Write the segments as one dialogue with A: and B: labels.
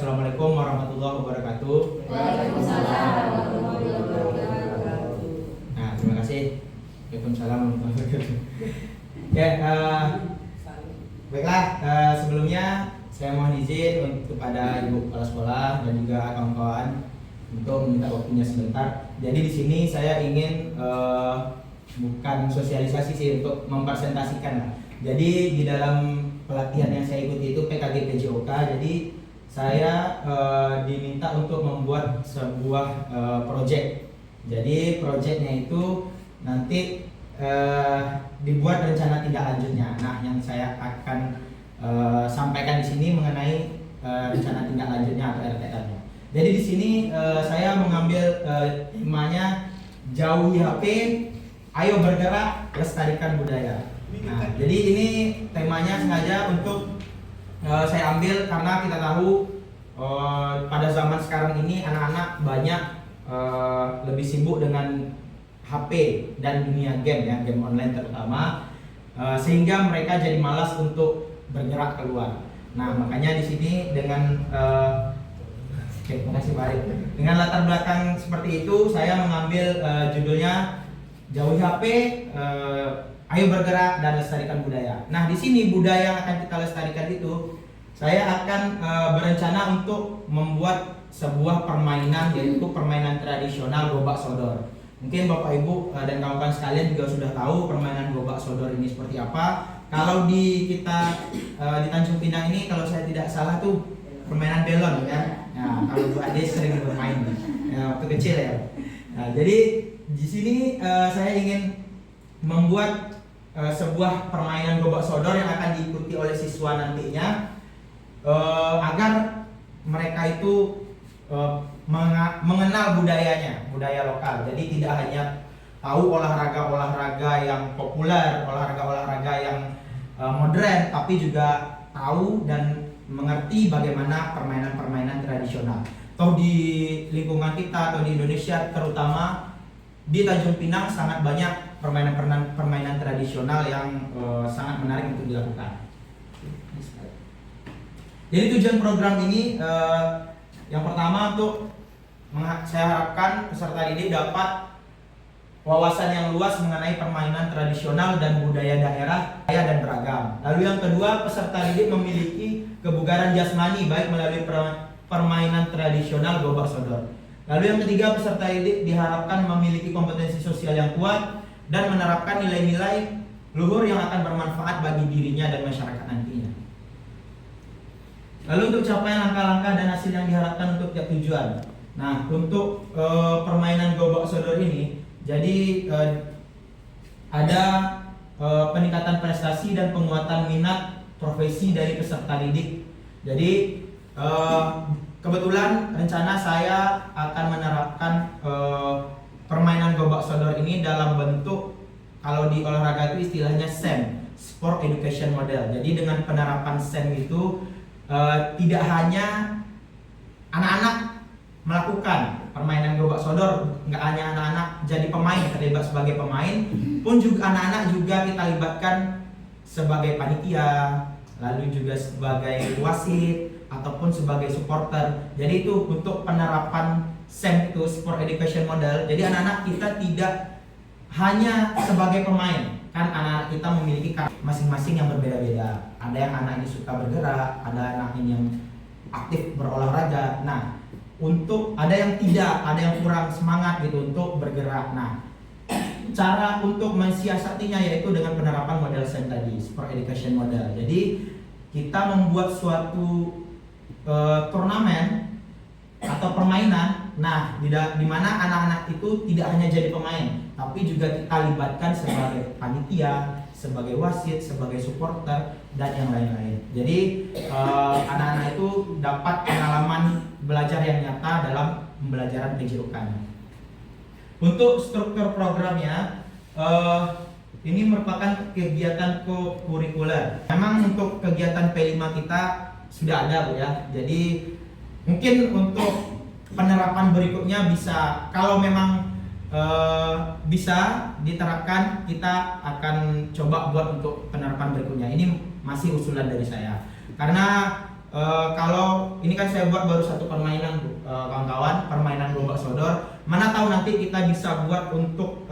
A: Assalamualaikum warahmatullahi wabarakatuh.
B: Waalaikumsalam warahmatullahi wabarakatuh.
A: Nah, terima kasih. Waalaikumsalam warahmatullahi wabarakatuh. Ya, baiklah. Sebelumnya saya mohon izin kepada ibu kepala sekolah dan juga kawan-kawan untuk meminta waktunya sebentar. Jadi di sini saya ingin bukan sosialisasi sih, untuk mempresentasikan. Jadi di dalam pelatihan yang saya ikuti itu PKG PJOK. Jadi saya diminta untuk membuat sebuah project. Jadi projectnya itu nanti dibuat rencana tindak lanjutnya. Nah, yang saya akan sampaikan di sini mengenai rencana tindak lanjutnya atau RTL-nya. Jadi di sini saya mengambil temanya jauhi HP, ayo bergerak, lestarikan budaya. Nah, jadi ini temanya sengaja untuk saya ambil karena kita tahu pada zaman sekarang ini anak-anak banyak lebih sibuk dengan HP dan dunia game, ya, game online terutama, sehingga mereka jadi malas untuk bergerak keluar. Nah, makanya di sini dengan makasih Pak Arif. Dengan latar belakang seperti itu, saya mengambil judulnya jauhi HP, ayo bergerak dan lestarikan budaya. Nah, di sini budaya yang akan kita lestarikan itu, saya akan berencana untuk membuat sebuah permainan, yaitu permainan tradisional gobak sodor. Mungkin Bapak Ibu dan kawan-kawan sekalian juga sudah tahu permainan gobak sodor ini seperti apa. Kalau di Tanjung Pinang ini, kalau saya tidak salah tuh permainan belon, ya. Nah, kalau Bu Ade sering bermain waktu kecil, ya. Nah, jadi di sini saya ingin membuat sebuah permainan gobak sodor yang akan diikuti oleh siswa nantinya, agar mereka itu mengenal budayanya, budaya lokal. Jadi tidak hanya tahu olahraga-olahraga yang populer, olahraga-olahraga yang modern, tapi juga tahu dan mengerti bagaimana permainan-permainan tradisional. Toh di lingkungan kita atau di Indonesia, terutama di Tanjung Pinang, sangat banyak permainan tradisional yang sangat menarik untuk dilakukan. Jadi tujuan program ini yang pertama, untuk saya harapkan peserta didik dapat wawasan yang luas mengenai permainan tradisional dan budaya daerah dan beragam. Lalu yang kedua, peserta didik memiliki kebugaran jasmani baik melalui permainan tradisional gobak sodor. Lalu yang ketiga, peserta didik diharapkan memiliki kompetensi sosial yang kuat dan menerapkan nilai-nilai luhur yang akan bermanfaat bagi dirinya dan masyarakat nantinya. Lalu untuk capaian langkah-langkah dan hasil yang diharapkan untuk tiap tujuan. Nah, untuk permainan gobak sodor ini, jadi ada peningkatan prestasi dan penguatan minat profesi dari peserta didik. Jadi kebetulan rencana saya akan menerapkan permainan gobak sodor ini dalam bentuk, kalau di olahraga itu istilahnya SEM, Sport Education Model. Jadi dengan penerapan SEM itu tidak hanya anak-anak melakukan permainan gobak sodor, nggak hanya anak-anak jadi pemain, terlibat sebagai pemain, pun juga anak-anak juga kita libatkan sebagai panitia, lalu juga sebagai wasit ataupun sebagai supporter. Jadi itu untuk penerapan SEM itu, Sport Education Model. Jadi anak-anak kita tidak hanya sebagai pemain, kan anak-anak kita memiliki masing-masing yang berbeda-beda. Ada yang anak ini suka bergerak, ada anak ini yang aktif berolahraga. Nah, untuk ada yang tidak, ada yang kurang semangat gitu untuk bergerak. Nah, cara untuk mensiasatinya yaitu dengan penerapan model SEM tadi, Sport Education Model. Jadi kita membuat suatu turnamen atau permainan Nah, di mana anak-anak itu tidak hanya jadi pemain, tapi juga kita libatkan sebagai panitia, sebagai wasit, sebagai supporter, dan yang lain-lain. Jadi anak-anak itu dapat pengalaman belajar yang nyata dalam pembelajaran PJOK. Untuk struktur programnya, ini merupakan kegiatan kurikuler. Memang untuk kegiatan P5 kita sudah ada, Bu ya. Jadi mungkin untuk penerapan berikutnya bisa, kalau memang bisa diterapkan, kita akan coba buat untuk penerapan berikutnya. Ini masih usulan dari saya. Karena kalau ini kan saya buat baru satu permainan, kawan-kawan, permainan gobak sodor. Mana tahu nanti kita bisa buat untuk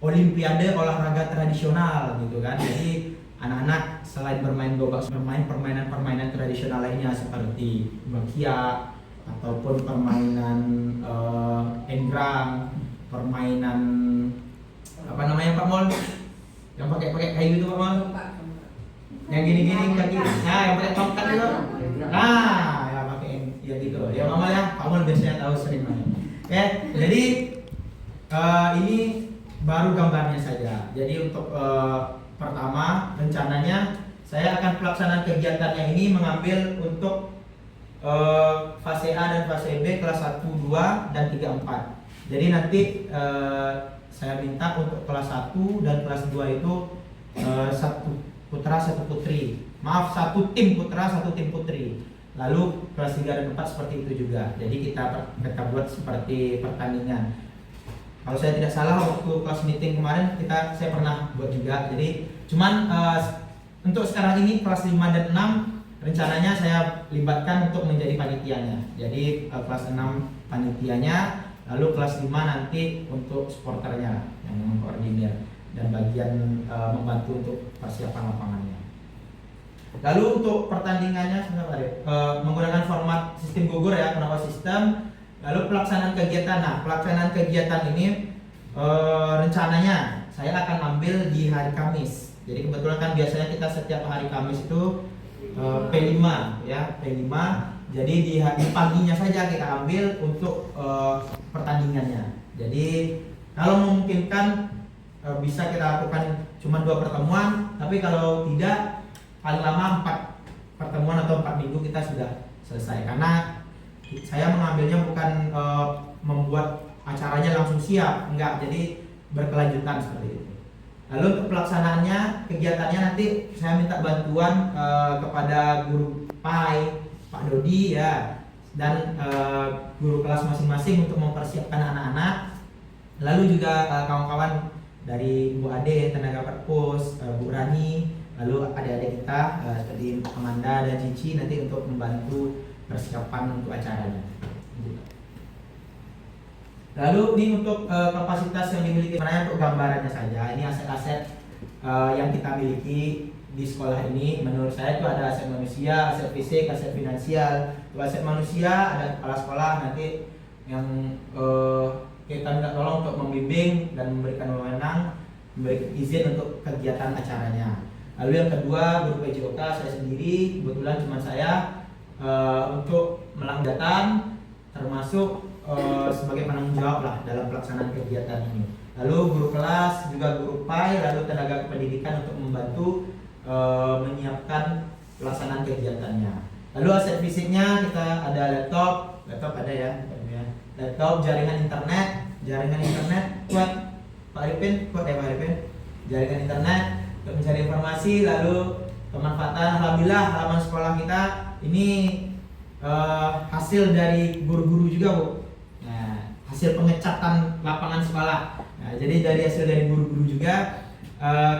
A: olimpiade olahraga tradisional gitu kan. Jadi anak-anak selain bermain gobak, bermain permainan tradisional lainnya seperti bakia ataupun permainan enggrang, permainan apa namanya Pak Mol? Yang pakai kayu itu Pak Mol? Yang gini-gini kaki. Nah, yang pakai tongkat itu. Nah, ya pakai ya gitu. Ya Mama ya, Pak Mol biasanya tahu sering main. Oke, jadi ini baru gambarnya saja. Jadi untuk pertama rencananya saya akan pelaksanaan kegiatannya ini mengambil untuk fase A dan fase B kelas 1, 2, dan 3, 4. Jadi nanti saya minta untuk kelas 1 dan kelas 2 itu satu putra, satu putri. Maaf, satu tim putra, satu tim putri. Lalu kelas 3 dan 4 seperti itu juga. Jadi kita buat seperti pertandingan. Kalau saya tidak salah waktu kelas meeting kemarin saya pernah buat juga. Jadi cuman untuk sekarang ini kelas 5 dan 6 rencananya saya libatkan untuk menjadi panitianya. Jadi kelas 6 panitianya, lalu kelas 5 nanti untuk supporternya yang mengkoordinir dan bagian membantu untuk persiapan lapangannya. Lalu untuk pertandingannya menggunakan format sistem gugur ya, kenapa sistem. Lalu pelaksanaan kegiatan. Nah, pelaksanaan kegiatan ini rencananya saya akan ambil di hari Kamis. Jadi kebetulan kan biasanya kita setiap hari Kamis itu P5 ya, P5. Jadi di paginya saja kita ambil untuk pertandingannya. Jadi kalau memungkinkan bisa kita lakukan cuma 2 pertemuan, tapi kalau tidak paling lama 4 pertemuan atau 4 minggu kita sudah selesai. Karena saya mengambilnya bukan membuat acaranya langsung siap, enggak. Jadi berkelanjutan seperti itu. Lalu untuk pelaksanaannya, kegiatannya nanti saya minta bantuan kepada guru PAI, Pak Dodi ya, dan guru kelas masing-masing untuk mempersiapkan anak-anak. Lalu juga kawan-kawan dari Bu Ade, tenaga perpus, Bu Rani, lalu adik-adik kita seperti Amanda dan Cici nanti untuk membantu persiapan untuk acaranya. Lalu ini untuk kapasitas yang dimiliki, sebenarnya untuk gambarannya saja. Ini aset-aset yang kita miliki di sekolah ini. Menurut saya itu ada aset manusia, aset fisik, aset finansial. Untuk aset manusia ada kepala sekolah nanti yang kita minta tolong untuk membimbing dan memberikan wewenang, memberikan izin untuk kegiatan acaranya. Lalu yang kedua, guru PJOK saya sendiri, kebetulan cuma saya untuk melanggakan termasuk sebagai penanggung jawab lah dalam pelaksanaan kegiatan ini. Lalu guru kelas, juga guru PAI, lalu tenaga kependidikan untuk membantu menyiapkan pelaksanaan kegiatannya. Lalu aset fisiknya kita ada laptop ada ya, laptop, jaringan internet kuat Pak Arifin, kuat ya Pak Arifin, jaringan internet untuk mencari informasi. Lalu pemanfaatan, alhamdulillah halaman sekolah kita ini hasil dari guru-guru juga Bu. Nah, hasil pengecatan lapangan sekolah. Nah, jadi dari hasil dari guru-guru juga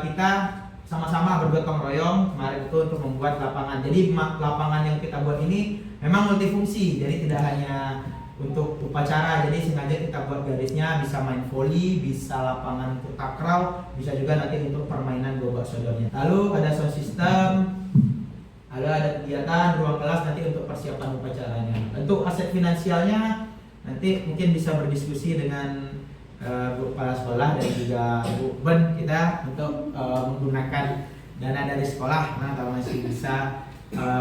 A: kita sama-sama bergotong royong kemarin itu untuk membuat lapangan. Jadi lapangan yang kita buat ini memang multifungsi. Jadi tidak hanya untuk upacara, jadi sengaja kita buat garisnya bisa main voli, bisa lapangan untuk takraw, bisa juga nanti untuk permainan gobak sodornya. Lalu ada sound system, lalu ada kegiatan ruang kelas nanti untuk persiapan upacaranya. Untuk aset finansialnya nanti mungkin bisa berdiskusi dengan Bu Kepala Sekolah dan juga Bu Ben kita untuk menggunakan dana dari sekolah, nah kalau masih bisa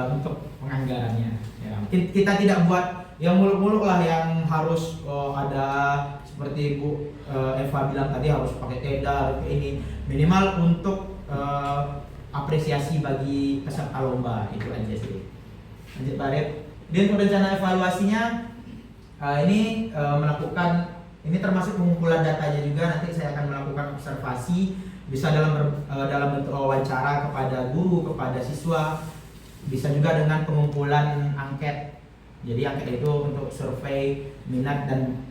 A: untuk penganggarannya. Ya, mungkin kita tidak buat yang muluk-muluk lah, yang harus ada seperti Bu Eva bilang tadi, harus pakai tenda kayak ini, minimal untuk apresiasi bagi peserta lomba. Itu aja sih. Lanjut Pak Arif. Jadi untuk rencana evaluasinya ini melakukan, ini termasuk pengumpulan datanya juga. Nanti saya akan melakukan observasi, bisa dalam bentuk wawancara kepada guru, kepada siswa, bisa juga dengan pengumpulan angket. Jadi angket itu untuk survei minat dan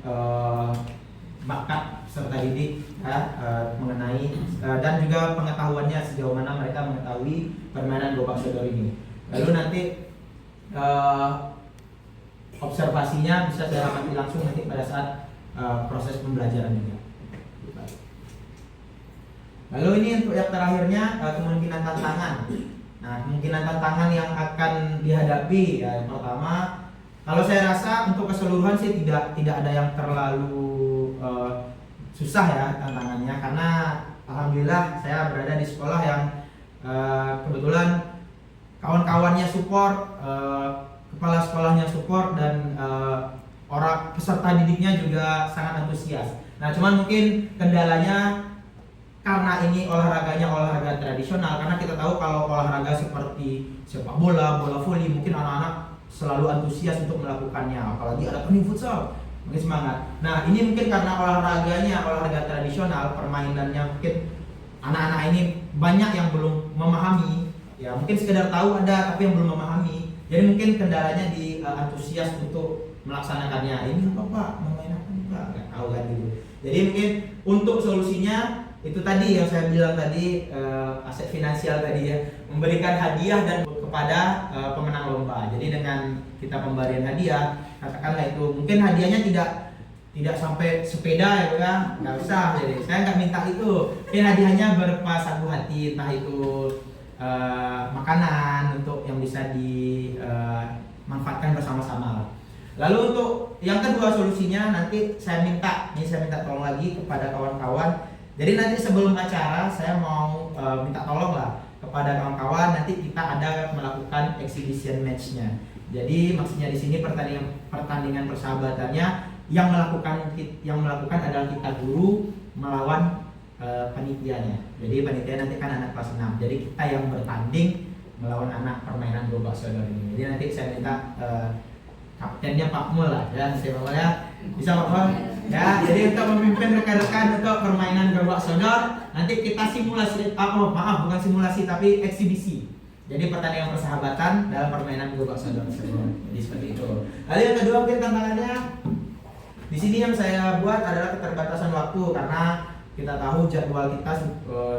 A: bakat serta didik ya, mengenai dan juga pengetahuannya sejauh mana mereka mengetahui permainan gobak sodor ini. Lalu nanti observasinya bisa saya amati langsung nanti pada saat proses pembelajaran juga. Lalu ini untuk yang terakhirnya, kemungkinan tantangan. Nah, kemungkinan tantangan yang akan dihadapi ya, yang pertama, kalau saya rasa untuk keseluruhan sih tidak ada yang terlalu susah ya tantangannya, karena alhamdulillah saya berada di sekolah yang kebetulan kawan-kawannya support, kepala sekolahnya support, dan orang peserta didiknya juga sangat antusias. Nah, cuman mungkin kendalanya karena ini olahraga tradisional, karena kita tahu kalau olahraga seperti sepak bola, bola voli, mungkin anak-anak selalu antusias untuk melakukannya, apalagi ada pening futsal, mungkin semangat. Nah, ini mungkin karena olahraga tradisional, permainannya mungkin anak-anak ini banyak yang belum memahami, ya mungkin sekedar tahu ada tapi yang belum memahami. Jadi mungkin kendalanya di antusias untuk melaksanakannya. Ini apa Pak? Memain apa Pak? Nggak tahu kan gitu. Jadi mungkin untuk solusinya itu tadi yang saya bilang tadi, aset finansial tadi ya, memberikan hadiah dan kepada pemenang lomba. Jadi dengan kita pemberian hadiah, katakanlah itu mungkin hadiahnya tidak sampai sepeda ya kan, nggak usah. Jadi saya nggak minta itu. Mungkin hadiahnya berupa sapu hati, entah itu makanan untuk yang bisa dimanfaatkan bersama-sama. Lalu untuk yang kedua solusinya, nanti saya minta tolong lagi kepada kawan-kawan. Jadi nanti sebelum acara saya mau minta tolong lah kepada kawan-kawan, nanti kita ada melakukan exhibition match-nya. Jadi maksudnya di sini pertandingan persahabatannya yang melakukan adalah kita guru melawan panitianya. Jadi panitia nanti kan anak kelas 6. Jadi kita yang bertanding melawan anak permainan gobak sodor ini. Jadi nanti saya minta kaptennya Pak Mul lah ya, saya bawa ya. Bisa Pak Mul? Ya, jadi untuk memimpin rekan-rekan untuk permainan gobak sodor, nanti kita simulasi, bukan simulasi tapi eksibisi. Jadi pertandingan persahabatan dalam permainan gobak sodor tersebut. Jadi seperti itu. Lalu yang kedua mungkin tantangannya di sini yang saya buat adalah keterbatasan waktu, karena kita tahu jadwal kita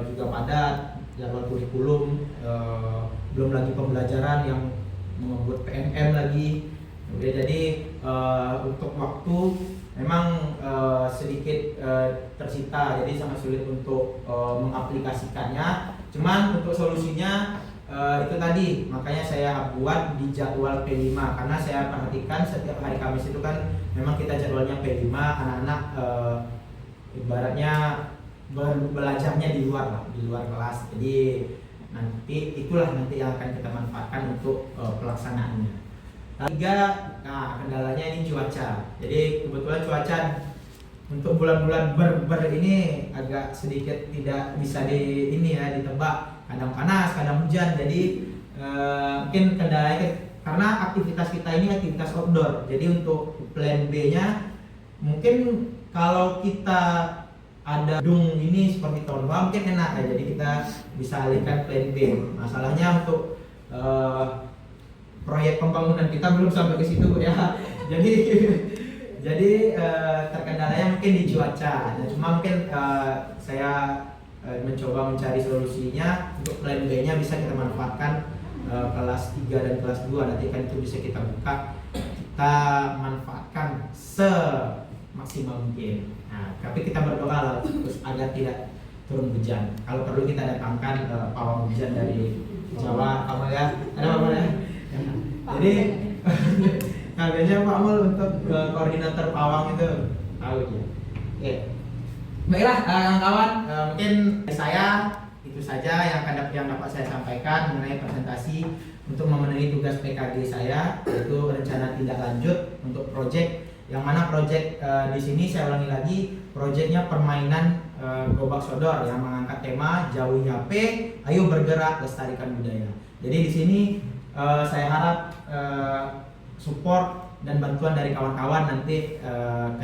A: juga padat, jadwal kurikulum, belum lagi pembelajaran yang membuat PMM lagi. Oke, jadi untuk waktu memang sedikit tersita, jadi sangat sulit untuk mengaplikasikannya. Cuman untuk solusinya itu tadi, makanya saya buat di jadwal P5, karena saya perhatikan setiap hari Kamis itu kan memang kita jadwalnya P5, anak-anak ibaratnya belajarnya di luar kelas. Jadi itulah nanti yang akan kita manfaatkan untuk pelaksanaannya. Tiga, kendalanya ini cuaca. Jadi kebetulan cuaca untuk bulan-bulan ini agak sedikit tidak bisa ditebak. Kadang panas, kadang hujan. Jadi mungkin kendalanya karena aktivitas kita ini aktivitas outdoor. Jadi untuk plan B-nya mungkin kalau kita ada gedung ini seperti tahun lalu mungkin enak ya. Jadi kita bisa alihkan plan B. Masalahnya untuk proyek pembangunan kita belum sampai ke situ ya. Jadi terkendalanya mungkin di cuaca. Nah, cuma mungkin saya mencoba mencari solusinya untuk plan B-nya bisa kita manfaatkan kelas 3 dan kelas 2. Nanti kan itu bisa kita buka, kita manfaatkan semaksimal mungkin. Nah, tapi kita berdoa lah terus agar tidak turun hujan. Kalau perlu kita datangkan pawang hujan dari Jawa, apa ya? Ada apa ya? Jadi kaliannya Pak Mul untuk koordinator pawang itu tahu ya. Oke. Baiklah kawan-kawan, mungkin saya itu saja yang dapat saya sampaikan mengenai presentasi untuk memenuhi tugas PKG saya, yaitu rencana tindak lanjut untuk proyek, yang mana proyek di sini saya ulangi lagi, proyeknya permainan Gobak Sodor yang mengangkat tema Jauhi HP, Ayo Bergerak Lestarikan Budaya. Jadi di sini saya harap support dan bantuan dari kawan-kawan nanti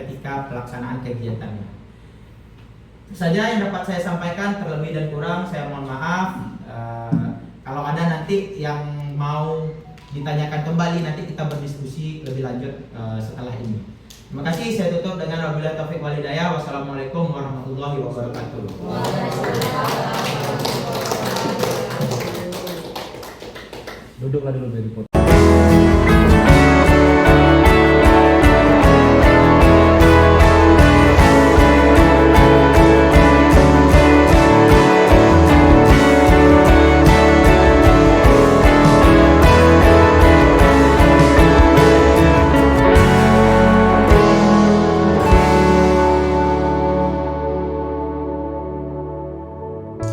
A: ketika pelaksanaan kegiatannya. Itu saja yang dapat saya sampaikan, terlebih dan kurang saya mohon maaf. Kalau ada nanti yang mau ditanyakan kembali, nanti kita berdiskusi lebih lanjut setelah ini. Terima kasih, saya tutup dengan wabillahi taufik wal hidayah. Wassalamualaikum warahmatullahi wabarakatuh.
B: Waalaikumsalam.
C: Duduklah dulu dari